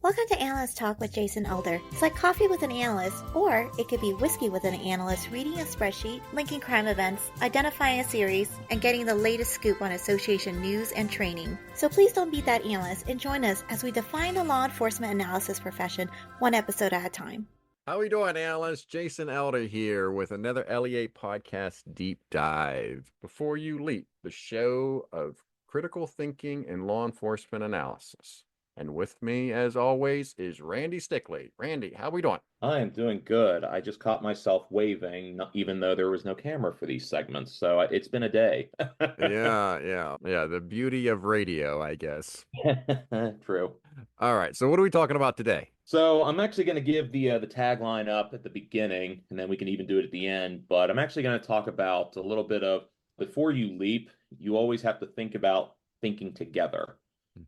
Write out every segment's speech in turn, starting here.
Welcome to Analyst Talk with Jason Elder. It's like coffee with an analyst, or it could be whiskey with an analyst reading a spreadsheet, linking crime events, identifying a series, and getting the latest scoop on association news and training. So please don't beat that analyst and join us as we define the law enforcement analysis profession one episode at a time. How we doing, analysts? Jason Elder here with another LEA podcast deep dive. Before You Leap, the show of critical thinking and law enforcement analysis. And with me, as always, is Randy Stickley. Randy, how we doing? I am doing good. I just caught myself waving, even though there was no camera for these segments. So it's been a day. Yeah. The beauty of radio, I guess. True. All right. So what are we talking about today? So I'm actually going to give the tagline up at the beginning, and then we can even do it at the end. But I'm actually going to talk about a little bit of before you leap, you always have to think about thinking together.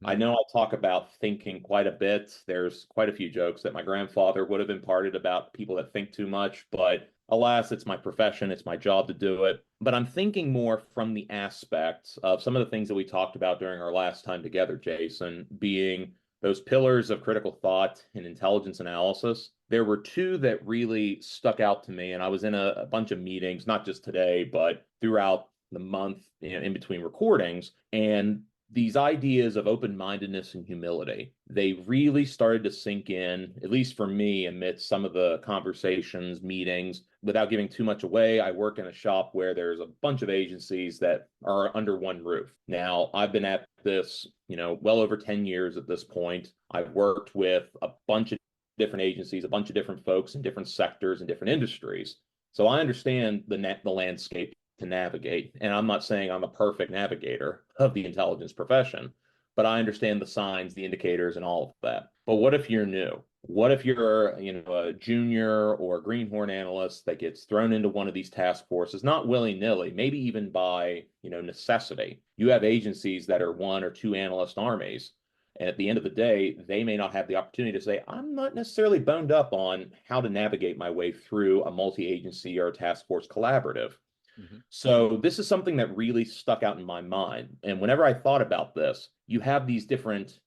I know I talk about thinking quite a bit. There's quite a few jokes that my grandfather would have imparted about people that think too much, but alas, it's my profession. It's my job to do it. But I'm thinking more from the aspect of some of the things that we talked about during our last time together, Jason, being those pillars of critical thought and intelligence analysis. There were two that really stuck out to me, and I was in a bunch of meetings, not just today, but throughout the month, in between recordings, and these ideas of open-mindedness and humility, they really started to sink in, at least for me, amidst some of the conversations, meetings. Without giving too much away, I work in a shop where there's a bunch of agencies that are under one roof. Now, I've been at this, well over 10 years at this point. I've worked with a bunch of different agencies, a bunch of different folks in different sectors and different industries. So I understand the landscape to navigate. And I'm not saying I'm a perfect navigator of the intelligence profession, but I understand the signs, the indicators, and all of that. But what if you're new? What if you're, a junior or a greenhorn analyst that gets thrown into one of these task forces, not willy-nilly, maybe even by, necessity? You have agencies that are one or two analyst armies. And at the end of the day, they may not have the opportunity to say, I'm not necessarily boned up on how to navigate my way through a multi-agency or a task force collaborative. So this is something that really stuck out in my mind. And whenever I thought about this, you have these different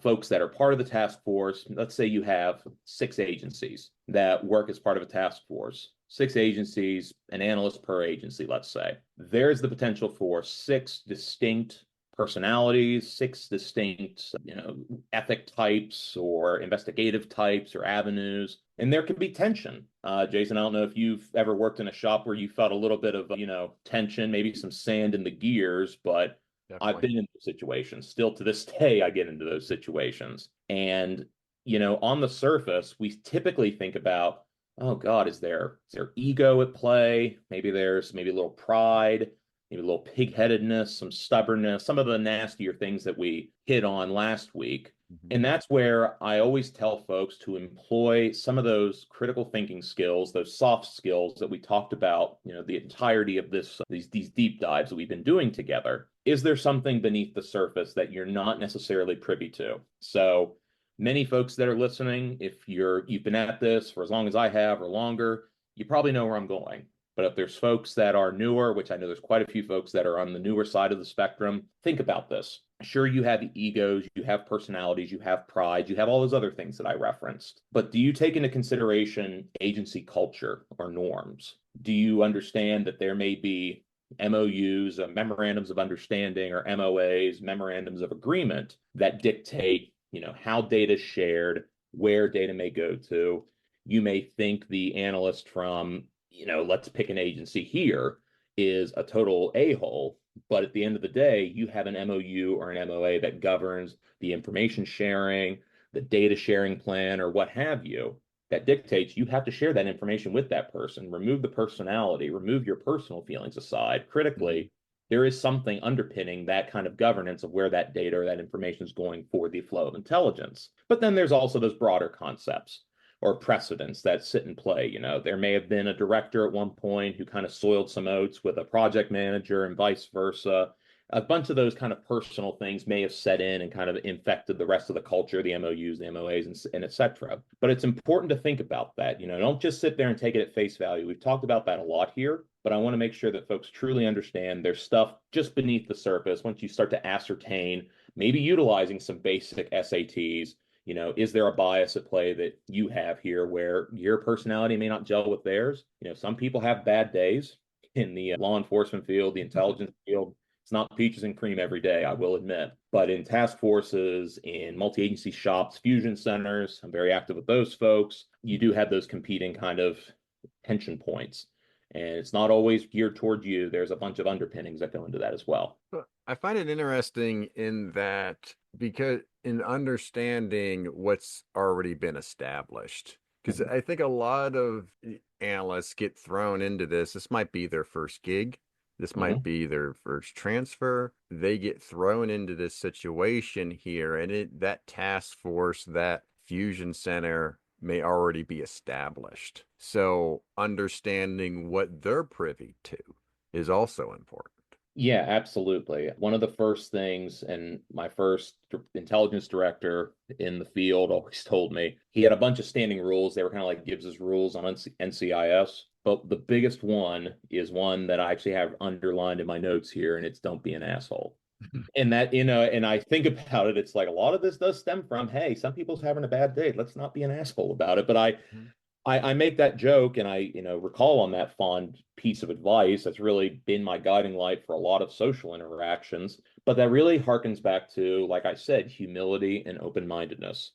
folks that are part of the task force. Let's say you have 6 agencies that work as part of a task force. 6 agencies, an analyst per agency, let's say. There's the potential for 6 distinct personalities, 6 distinct, ethic types or investigative types or avenues. And there can be tension. Jason, I don't know if you've ever worked in a shop where you felt a little bit of, tension, maybe some sand in the gears, but definitely. I've been in those situations. Still to this day, I get into those situations. And, on the surface, we typically think about, oh God, is there ego at play? Maybe there's a little pride, maybe a little pig-headedness, some stubbornness, some of the nastier things that we hit on last week. And that's where I always tell folks to employ some of those critical thinking skills, those soft skills that we talked about, the entirety of these deep dives that we've been doing together. Is there something beneath the surface that you're not necessarily privy to? So many folks that are listening, if you've been at this for as long as I have or longer, you probably know where I'm going. But if there's folks that are newer, which I know there's quite a few folks that are on the newer side of the spectrum, think about this. Sure, you have egos, you have personalities, you have pride, you have all those other things that I referenced. But do you take into consideration agency culture or norms? Do you understand that there may be MOUs, memorandums of understanding, or MOAs, memorandums of agreement, that dictate, how data is shared, where data may go to? You may think the analyst from, let's pick an agency here, is a total a-hole. But at the end of the day, you have an MOU or an MOA that governs the information sharing, the data sharing plan, or what have you, that dictates you have to share that information with that person. Remove the personality, remove your personal feelings aside. Critically, there is something underpinning that kind of governance of where that data or that information is going for the flow of intelligence. But then there's also those broader concepts or precedents that sit in play. There may have been a director at one point who kind of soiled some oats with a project manager and vice versa. A bunch of those kind of personal things may have set in and kind of infected the rest of the culture, the MOUs, the MOAs, and et cetera. But it's important to think about that. Don't just sit there and take it at face value. We've talked about that a lot here, but I want to make sure that folks truly understand there's stuff just beneath the surface. Once you start to ascertain, maybe utilizing some basic SATs, Is there a bias at play that you have here where your personality may not gel with theirs? Some people have bad days in the law enforcement field, the intelligence field. It's not peaches and cream every day, I will admit. But in task forces, in multi-agency shops, fusion centers, I'm very active with those folks. You do have those competing kind of tension points. And it's not always geared toward you. There's a bunch of underpinnings that go into that as well. I find it interesting in that because in understanding what's already been established, because I think a lot of analysts get thrown into this. This might be their first gig. This might be their first transfer. They get thrown into this situation here, and that task force, that fusion center may already be established. So understanding what they're privy to is also important. Yeah, absolutely. One of the first things, and my first intelligence director in the field always told me, he had a bunch of standing rules. They were kind of like Gibbs's rules on NCIS. But the biggest one is one that I actually have underlined in my notes here, and it's don't be an asshole. And that, and I think about it, it's like a lot of this does stem from, hey, some people's having a bad day. Let's not be an asshole about it. But I make that joke and I, recall on that fond piece of advice that's really been my guiding light for a lot of social interactions. But that really harkens back to, like I said, humility and open-mindedness.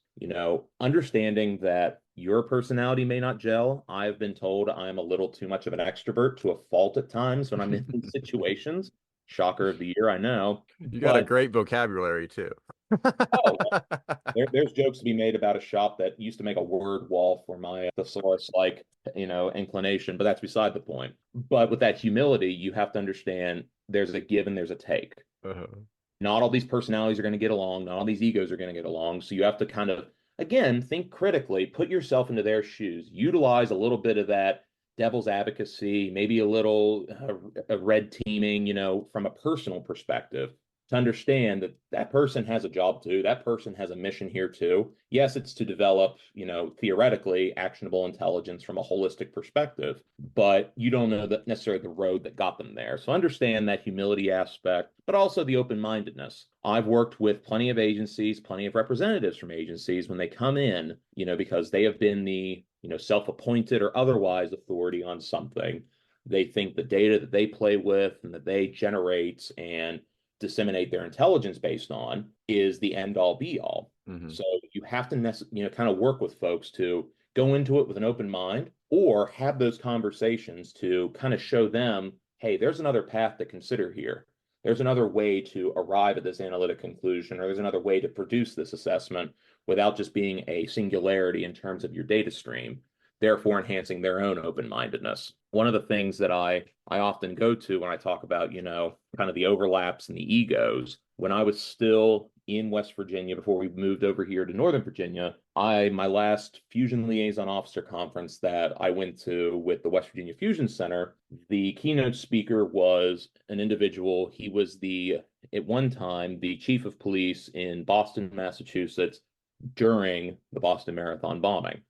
Understanding that your personality may not gel. I've been told I'm a little too much of an extrovert to a fault at times when I'm in these situations. Shocker of the year, I know. You got a great vocabulary too. Oh, there's jokes to be made about a shop that used to make a word wall for my thesaurus-like, inclination, but that's beside the point. But with that humility, you have to understand there's a give and there's a take. Not all these personalities are going to get along. Not all these egos are going to get along. So you have to kind of, again, think critically, put yourself into their shoes, utilize a little bit of that devil's advocacy, maybe a little red teaming, from a personal perspective to understand that that person has a job too. That person has a mission here too. Yes, it's to develop, theoretically actionable intelligence from a holistic perspective, but you don't know that necessarily the road that got them there. So understand that humility aspect, but also the open-mindedness. I've worked with plenty of agencies, plenty of representatives from agencies when they come in, because they have been the, self-appointed or otherwise authority on something. They think the data that they play with and that they generate and disseminate their intelligence based on is the end all be all. So you have to kind of work with folks to go into it with an open mind or have those conversations to kind of show them, hey, there's another path to consider here. There's another way to arrive at this analytic conclusion, or there's another way to produce this assessment without just being a singularity in terms of your data stream, therefore enhancing their own open-mindedness. One of the things that I often go to when I talk about, kind of the overlaps and the egos, when I was still in West Virginia before we moved over here to Northern Virginia, my last Fusion Liaison Officer conference that I went to with the West Virginia Fusion Center, the keynote speaker was an individual. He was at one time, the chief of police in Boston, Massachusetts during the Boston Marathon bombing.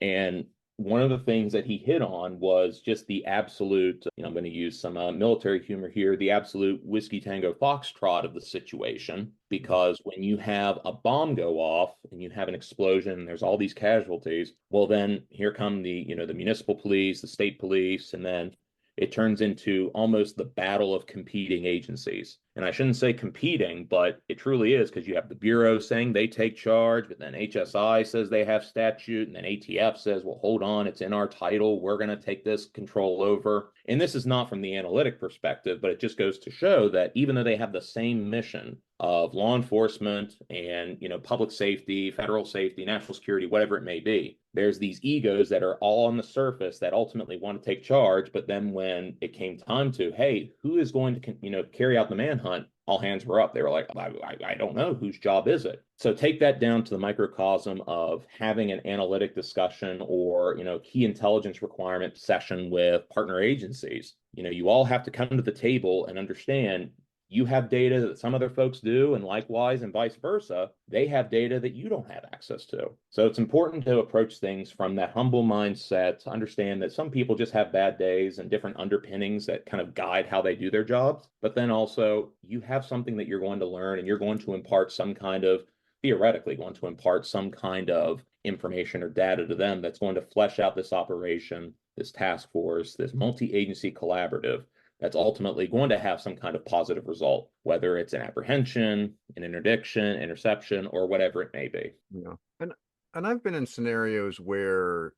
And one of the things that he hit on was just the absolute, I'm going to use some military humor here, the absolute whiskey tango foxtrot of the situation. Because when you have a bomb go off and you have an explosion and there's all these casualties, well, then here come the municipal police, the state police, and then it turns into almost the battle of competing agencies. And I shouldn't say competing, but it truly is, because you have the Bureau saying they take charge, but then HSI says they have statute, and then ATF says, well, hold on, it's in our title. We're going to take this control over. And this is not from the analytic perspective, but it just goes to show that even though they have the same mission of law enforcement and, public safety, federal safety, national security, whatever it may be, there's these egos that are all on the surface that ultimately want to take charge. But then when it came time to, hey, who is going to, carry out the manhunt, all hands were up. They were like, I don't know, whose job is it? So take that down to the microcosm of having an analytic discussion or, key intelligence requirement session with partner agencies. You all have to come to the table and understand you have data that some other folks do, and likewise, and vice versa, they have data that you don't have access to. So it's important to approach things from that humble mindset, to understand that some people just have bad days and different underpinnings that kind of guide how they do their jobs. But then also, you have something that you're going to learn, and you're going to impart some kind of theoretically going to impart some kind of information or data to them that's going to flesh out this operation, this task force, this multi-agency collaborative that's ultimately going to have some kind of positive result, whether it's an apprehension, an interdiction, interception, or whatever it may be. Yeah. And I've been in scenarios where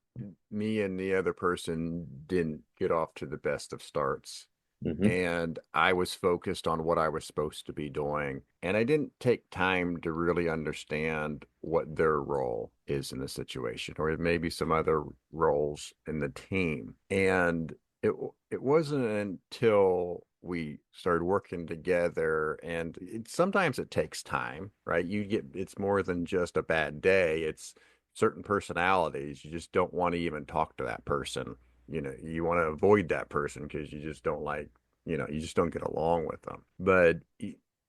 me and the other person didn't get off to the best of starts. And I was focused on what I was supposed to be doing. And I didn't take time to really understand what their role is in the situation, or maybe some other roles in the team. And it wasn't until we started working together, and sometimes it takes time, right? It's more than just a bad day. It's certain personalities. You just don't want to even talk to that person. You want to avoid that person because you just don't like, you just don't get along with them. But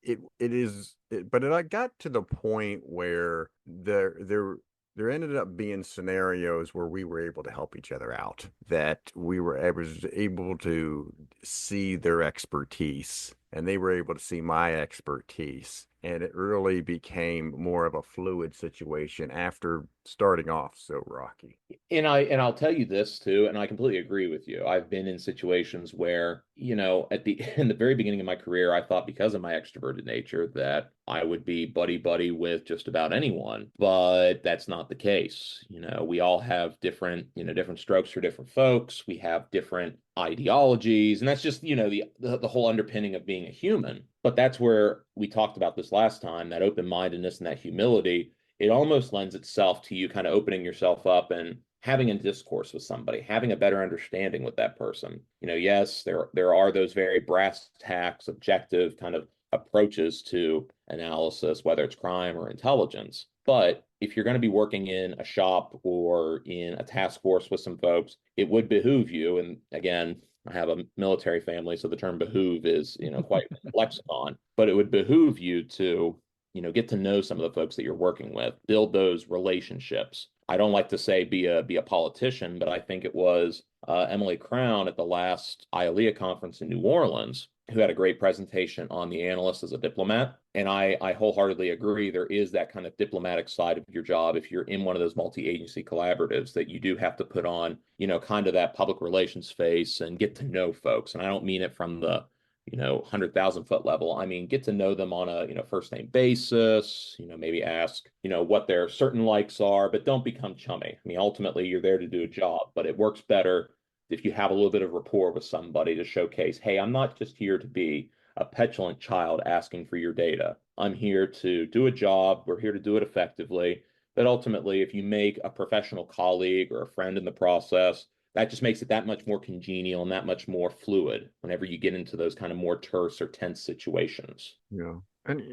I got to the point where there ended up being scenarios where we were able to help each other out, that I was able to see their expertise and they were able to see my expertise. And it really became more of a fluid situation after starting off so rocky. And I'll tell you this too, and I completely agree with you. I've been in situations where, in the very beginning of my career, I thought because of my extroverted nature that I would be buddy buddy with just about anyone, but that's not the case. We all have different strokes for different folks. We have different ideologies, and that's just, the whole underpinning of being a human. But that's where we talked about this last time, that open-mindedness and that humility. It almost lends itself to you kind of opening yourself up and having a discourse with somebody, having a better understanding with that person. Yes, there are those very brass tacks, objective kind of approaches to analysis, whether it's crime or intelligence. But if you're going to be working in a shop or in a task force with some folks, it would behoove you. And again, I have a military family, so the term behoove is, quite lexicon, but it would behoove you to get to know some of the folks that you're working with, build those relationships. I don't like to say be a politician, but I think it was Emily Crown at the last IALEA conference in New Orleans who had a great presentation on the analyst as a diplomat. And I wholeheartedly agree. There is that kind of diplomatic side of your job if you're in one of those multi-agency collaboratives that you do have to put on, kind of that public relations face and get to know folks. And I don't mean it from the 100,000-foot level. I mean, get to know them on a first name basis, maybe ask, what their certain likes are, but don't become chummy. I mean, ultimately you're there to do a job, but it works better if you have a little bit of rapport with somebody to showcase, hey, I'm not just here to be a petulant child asking for your data. I'm here to do a job. We're here to do it effectively. But ultimately, if you make a professional colleague or a friend in the process, that just makes it that much more congenial and that much more fluid whenever you get into those kind of more terse or tense situations. Yeah. And,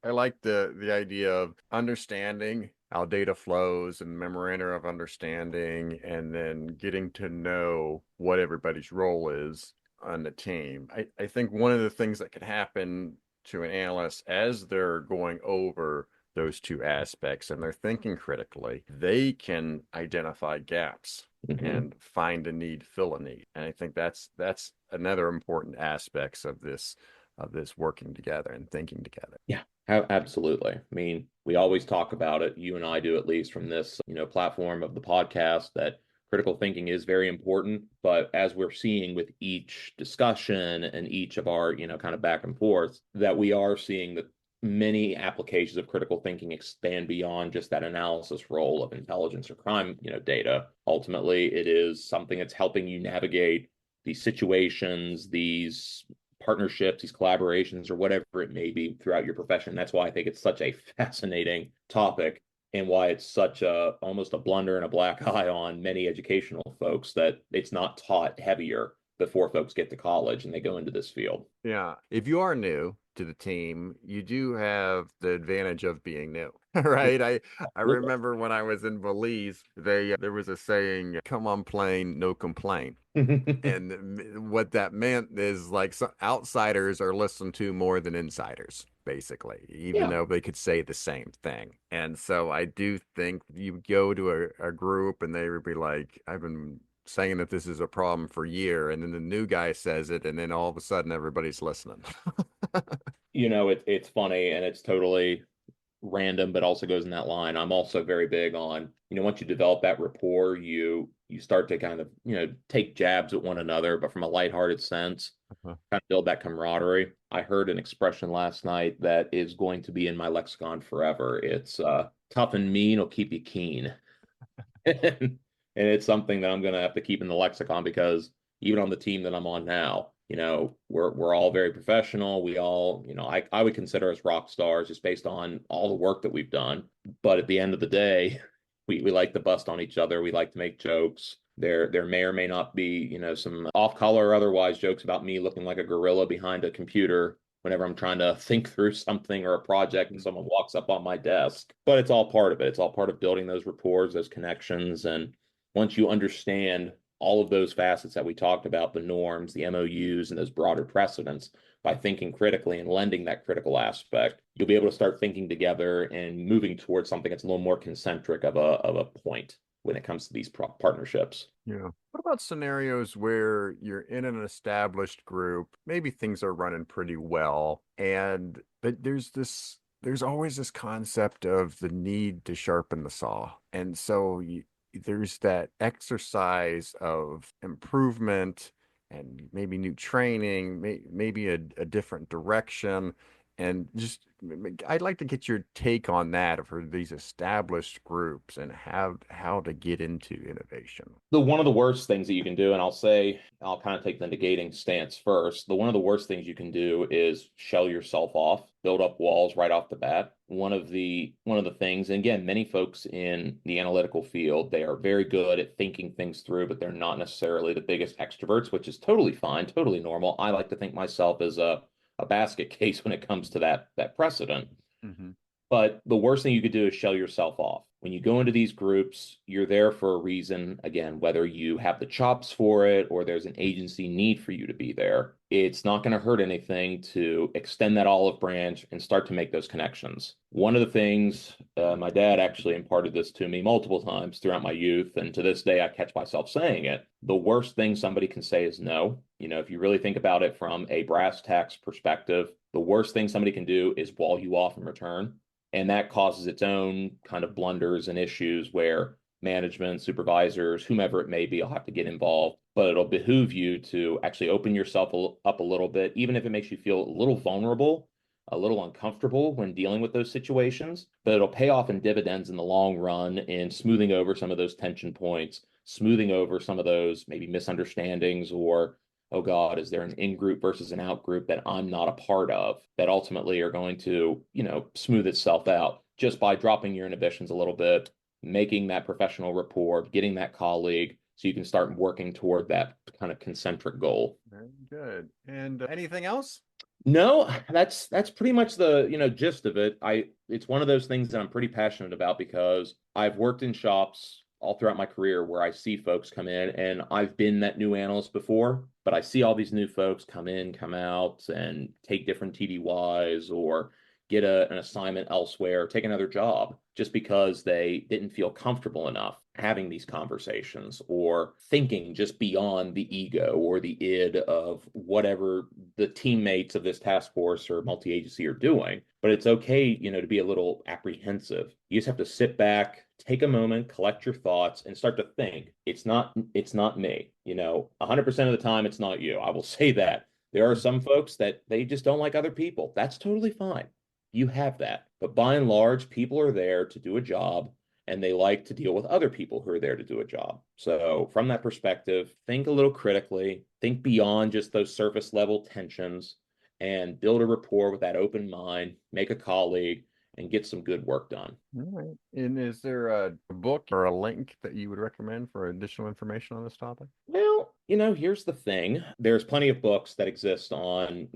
I like the idea of understanding how data flows and memoranda of understanding, and then getting to know what everybody's role is on the team. I think one of the things that could happen to an analyst as they're going over those two aspects and they're thinking critically, they can identify gaps and find a need, fill a need. And I think that's another important aspects of this working together and thinking together. Yeah, absolutely. I mean, we always talk about it. You and I do, at least from this, platform of the podcast, that critical thinking is very important. But as we're seeing with each discussion and each of our, kind of back and forth, that we are seeing that many applications of critical thinking expand beyond just that analysis role of intelligence or crime, data. Ultimately, it is something that's helping you navigate these situations, these partnerships, these collaborations, or whatever it may be throughout your profession. That's why I think it's such a fascinating topic, and why it's such a almost a blunder and a black eye on many educational folks that it's not taught heavier before folks get to college and they go into this field. Yeah. If you are new to the team, you do have the advantage of being new, right? I remember when I was in Belize, there was a saying, "Come on plane, no complaint." And what that meant is like outsiders are listened to more than insiders, basically, even though they could say the same thing. And so I do think you go to a group and they would be like, "I've been saying that this is a problem for a year," and then the new guy says it, and then all of a sudden everybody's listening. It's funny, and it's totally random, but also goes in that line. I'm also very big on, once you develop that rapport, you start to kind of, take jabs at one another, but from a lighthearted sense, Uh-huh. kind of build that camaraderie. I heard an expression last night that is going to be in my lexicon forever. It's tough and mean will keep you keen. And it's something that I'm going to have to keep in the lexicon because even on the team that I'm on now, we're all very professional. We all, I would consider us rock stars just based on all the work that we've done. But at the end of the day, we like to bust on each other. We like to make jokes. There may or may not be, some off color or otherwise jokes about me looking like a gorilla behind a computer whenever I'm trying to think through something or a project and someone walks up on my desk. But it's all part of it. It's all part of building those rapports, those connections. And once you understand all of those facets that we talked about, the norms, the MOUs, and those broader precedents, by thinking critically and lending that critical aspect, you'll be able to start thinking together and moving towards something that's a little more concentric of a point when it comes to these partnerships. Yeah. What about scenarios where you're in an established group, maybe things are running pretty well, but there's always this concept of the need to sharpen the saw. And so there's that exercise of improvement and maybe new training, maybe a different direction. And just, I'd like to get your take on that for these established groups and how to get into innovation. One of the worst things that you can do, and I'll kind of take the negating stance first. One of the worst things you can do is shell yourself off, build up walls right off the bat. One of the things, and again, many folks in the analytical field, they are very good at thinking things through, but they're not necessarily the biggest extroverts, which is totally fine, totally normal. I like to think myself as a basket case when it comes to that precedent. Mm-hmm. But the worst thing you could do is shell yourself off. When you go into these groups, you're there for a reason. Again, whether you have the chops for it or there's an agency need for you to be there, it's not going to hurt anything to extend that olive branch and start to make those connections. One of the things, my dad actually imparted this to me multiple times throughout my youth, and to this day, I catch myself saying it. The worst thing somebody can say is no. If you really think about it from a brass tacks perspective, the worst thing somebody can do is wall you off in return. And that causes its own kind of blunders and issues where management, supervisors, whomever it may be, will have to get involved. But it'll behoove you to actually open yourself up a little bit, even if it makes you feel a little vulnerable, a little uncomfortable when dealing with those situations. But it'll pay off in dividends in the long run in smoothing over some of those tension points, smoothing over some of those maybe misunderstandings or oh God, is there an in-group versus an out-group that I'm not a part of that ultimately are going to, smooth itself out just by dropping your inhibitions a little bit, making that professional rapport, getting that colleague so you can start working toward that kind of concentric goal. Very good. And anything else? No, that's pretty much the, gist of it. It's one of those things that I'm pretty passionate about because I've worked in shops all throughout my career where I see folks come in and I've been that new analyst before, but I see all these new folks come in, come out and take different TDYs or get an assignment elsewhere, take another job just because they didn't feel comfortable enough having these conversations or thinking just beyond the ego or the id of whatever the teammates of this task force or multi-agency are doing. But it's okay, to be a little apprehensive. You just have to sit back, take a moment, collect your thoughts, and start to think. It's not me. 100% of the time, it's not you. I will say that. There are some folks that they just don't like other people. That's totally fine. You have that. But by and large, people are there to do a job and they like to deal with other people who are there to do a job. So from that perspective, think a little critically, think beyond just those surface level tensions and build a rapport with that open mind, make a colleague, and get some good work done. All right. And is there a book or a link that you would recommend for additional information on this topic? Well, here's the thing. There's plenty of books that exist on,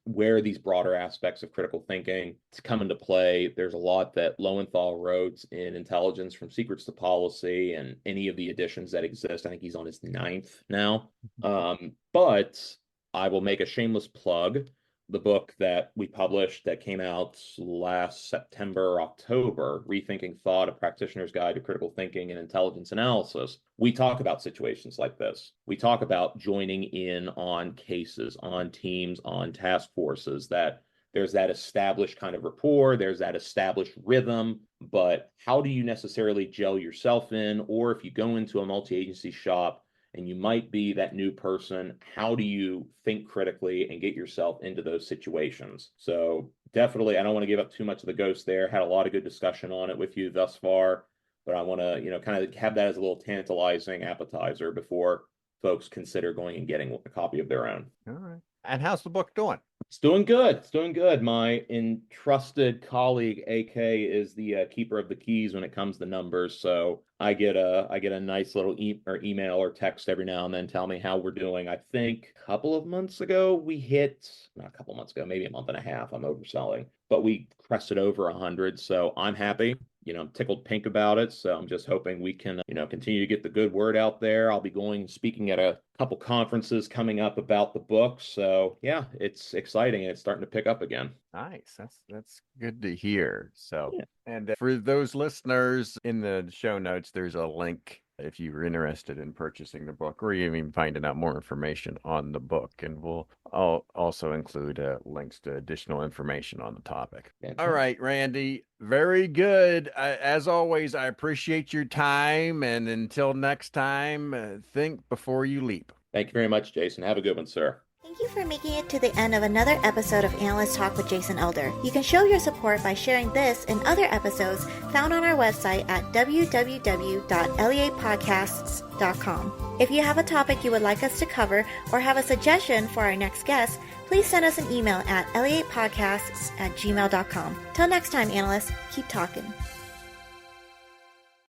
where these broader aspects of critical thinking come into play. There's a lot that Lowenthal wrote in Intelligence from Secrets to Policy and any of the editions that exist. I think he's on his 9th now. But I will make a shameless plug. The book that we published that came out last September, October, Rethinking Thought, A Practitioner's Guide to Critical Thinking and Intelligence Analysis. We talk about situations like this. We talk about joining in on cases, on teams, on task forces that there's that established kind of rapport, there's that established rhythm, but how do you necessarily gel yourself in? Or if you go into a multi-agency shop and you might be that new person, how do you think critically and get yourself into those situations? So definitely, I don't want to give up too much of the ghost there. Had a lot of good discussion on it with you thus far, but I want to, kind of have that as a little tantalizing appetizer before folks consider going and getting a copy of their own. All right. And how's the book doing? It's doing good. It's doing good. My entrusted colleague, AK, is the keeper of the keys when it comes to numbers. So I get a nice little email or text every now and then tell me how we're doing. I think a couple of months ago we hit, not a couple months ago, maybe a month and a half. I'm overselling, but we crested over 100. So I'm happy. I'm tickled pink about it. So I'm just hoping we can, continue to get the good word out there. I'll be speaking at a couple conferences coming up about the book. So yeah, it's exciting and it's starting to pick up again. Nice. That's good to hear. So, yeah. And for those listeners, in the show notes, there's a link if you're interested in purchasing the book or even finding out more information on the book. And we'll also include links to additional information on the topic. All right, Randy, very good. As always, I appreciate your time. And until next time, think before you leap. Thank you very much, Jason. Have a good one, sir. Thank you for making it to the end of another episode of Analyst Talk with Jason Elder. You can show your support by sharing this and other episodes found on our website at www.leapodcasts.com. If you have a topic you would like us to cover or have a suggestion for our next guest, please send us an email at leapodcasts@gmail.com. Till next time, analysts, keep talking.